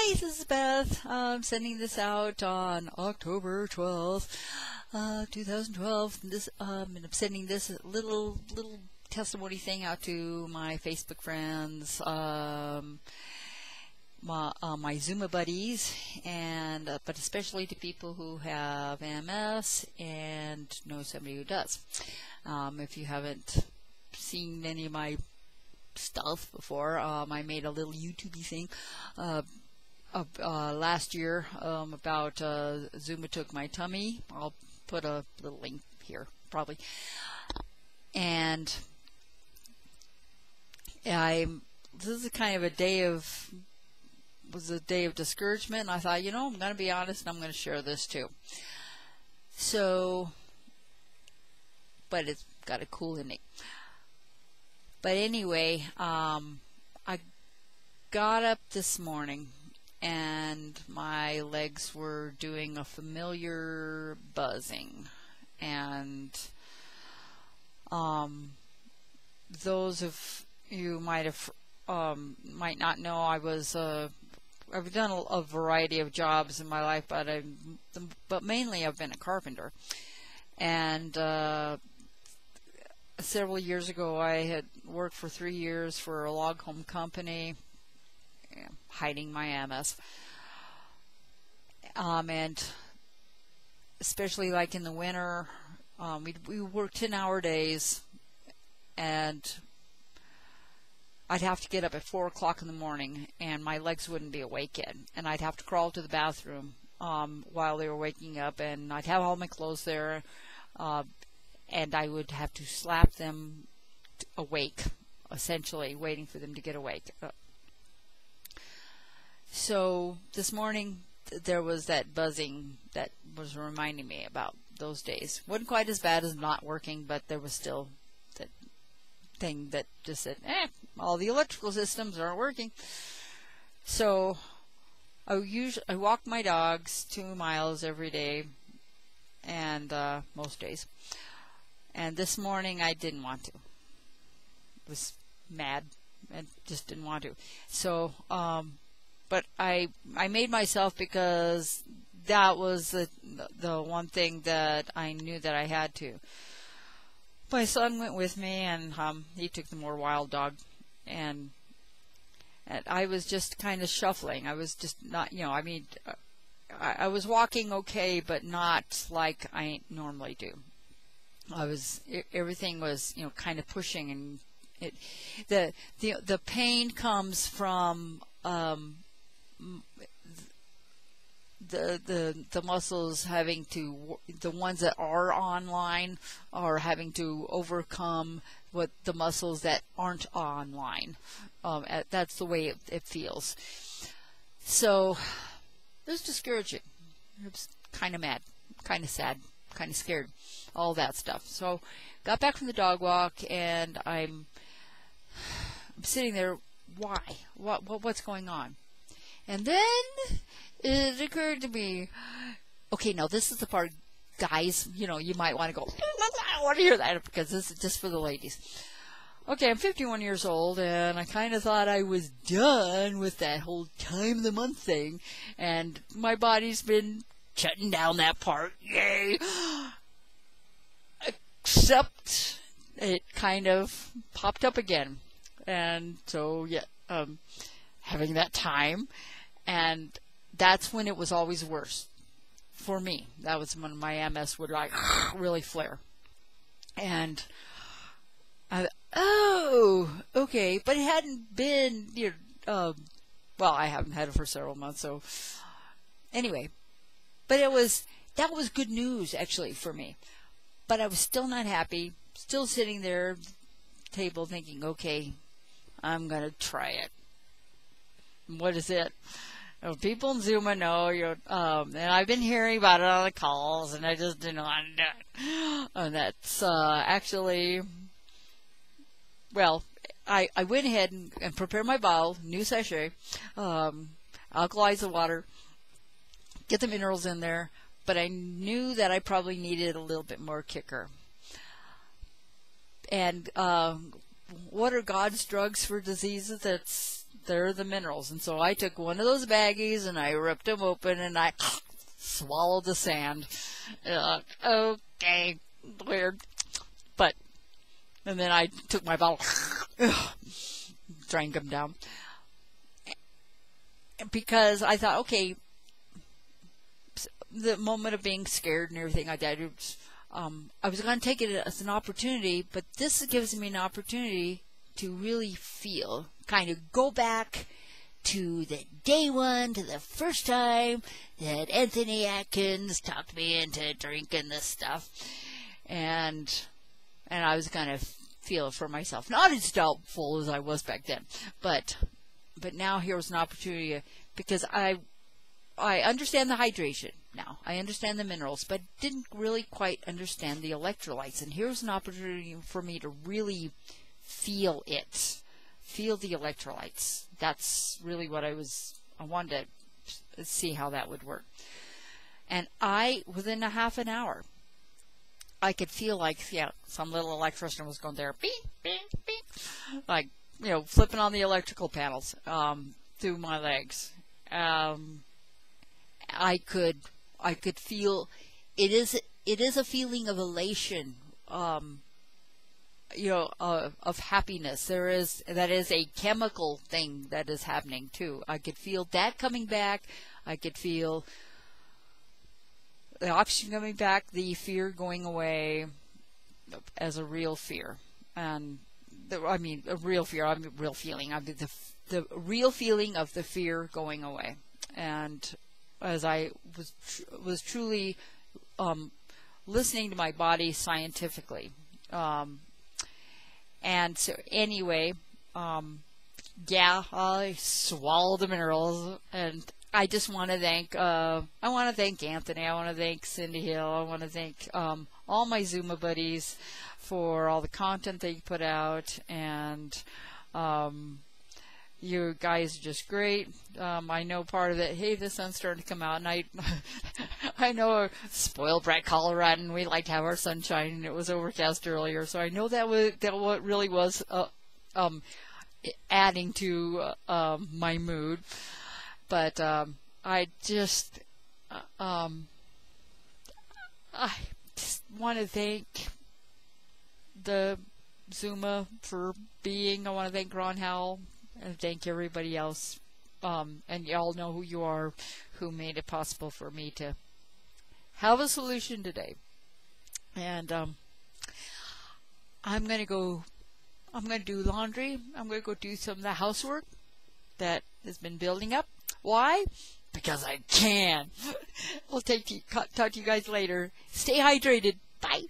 Hi, this is Beth. I'm sending this out on October 12th, 2012. And I'm sending this little testimony thing out to my Facebook friends, my Xooma buddies, and but especially to people who have MS and know somebody who does. If you haven't seen any of my stuff before, I made a little YouTube thing last year about Xooma took my tummy. I'll put a little link here probably. And this is kind of a day of discouragement, and I thought, I'm going to be honest and I'm going to share this too. So, but it's got a cool ending. But anyway, I got up this morning and my legs were doing a familiar buzzing, and those of you might not know, I've done a variety of jobs in my life, but mainly I've been a carpenter. And several years ago, I had worked for 3 years for a log home company, hiding my MS. And especially like in the winter, we worked 10-hour days, and I'd have to get up at 4 o'clock in the morning, and my legs wouldn't be awake yet, and I'd have to crawl to the bathroom while they were waking up, and I'd have all my clothes there, and I would have to slap them awake, essentially waiting for them to get awake. So this morning there was that buzzing that was reminding me about those days. Wasn't quite as bad as not working, but there was still that thing that just said, all the electrical systems aren't working. So I walk my dogs 2 miles every day, and most days. And this morning I didn't want to. I was mad and just didn't want to. So, but I made myself, because that was the one thing that I knew that I had to. My son went with me, and he took the more wild dog, and I was just kind of shuffling. I was just not, I was walking okay, but not like I normally do. Everything was, kind of pushing, and the pain comes from the muscles having to, the ones that are online are having to overcome what the muscles that aren't online. That's the way it feels. So it was discouraging. I was kind of mad, kind of sad, kind of scared, all that stuff. So got back from the dog walk, and I'm sitting there. Why? What's going on? And then it occurred to me, okay, now this is the part, guys, you might want to go, I want to hear that, because this is just for the ladies. Okay, I'm 51 years old, and I kind of thought I was done with that whole time of the month thing, and my body's been shutting down that part. Yay! Except it kind of popped up again. And so, yeah, having that time, and that's when it was always worse for me. That was when my MS would really flare. And okay, but it hadn't been, well, I haven't had it for several months, so anyway, but that was good news actually for me. But I was still not happy, still sitting there at the table thinking, okay, I'm going to try it. What is it? People in Xooma know, and I've been hearing about it on the calls, and I just didn't want to do it. And that's actually, well, I went ahead and prepared my bottle, new sachet, alkalize the water, get the minerals in there, but I knew that I probably needed a little bit more kicker. And what are God's drugs for diseases? They're the minerals. And so I took one of those baggies and I ripped them open and I swallowed the sand. Okay, weird. But, and then I took my bottle, drank them down. Because I thought, okay, the moment of being scared and everything like that, I was going to take it as an opportunity, but this gives me an opportunity to really feel, kind of go back to the day one, to the first time that Anthony Atkins talked me into drinking this stuff. And I was going to feel it for myself. Not as doubtful as I was back then, but now here was an opportunity, because I understand the hydration now. I understand the minerals, but didn't really quite understand the electrolytes. And here's an opportunity for me to really feel it. Feel the electrolytes. That's really what I wanted to see how that would work. And within a half an hour, I could feel like, some little electrician was going there, beep, beep, beep, like, flipping on the electrical panels through my legs. I could feel it is a feeling of elation, of happiness. That is a chemical thing that is happening too. I could feel that coming back. I could feel the oxygen coming back, the fear going away as a real fear. And a real fear, real feeling. The real feeling of the fear going away. And as I was truly listening to my body scientifically. And so anyway, I swallowed the minerals, and I just want to thank, Anthony, I want to thank Cindy Hill, I want to thank all my Xooma buddies for all the content they put out, and you guys are just great. I know part of it, hey, the sun's starting to come out, and I know a spoiled brat Coloradan, we like to have our sunshine, and it was overcast earlier, so I know that what really was adding to my mood. But I just want to thank the Xooma for being. I want to thank Ron Howell and thank everybody else. And y'all know who you are, who made it possible for me to have a solution today. And I'm going to do laundry. I'm going to go do some of the housework that has been building up. Why? Because I can. We'll talk to you guys later. Stay hydrated. Bye.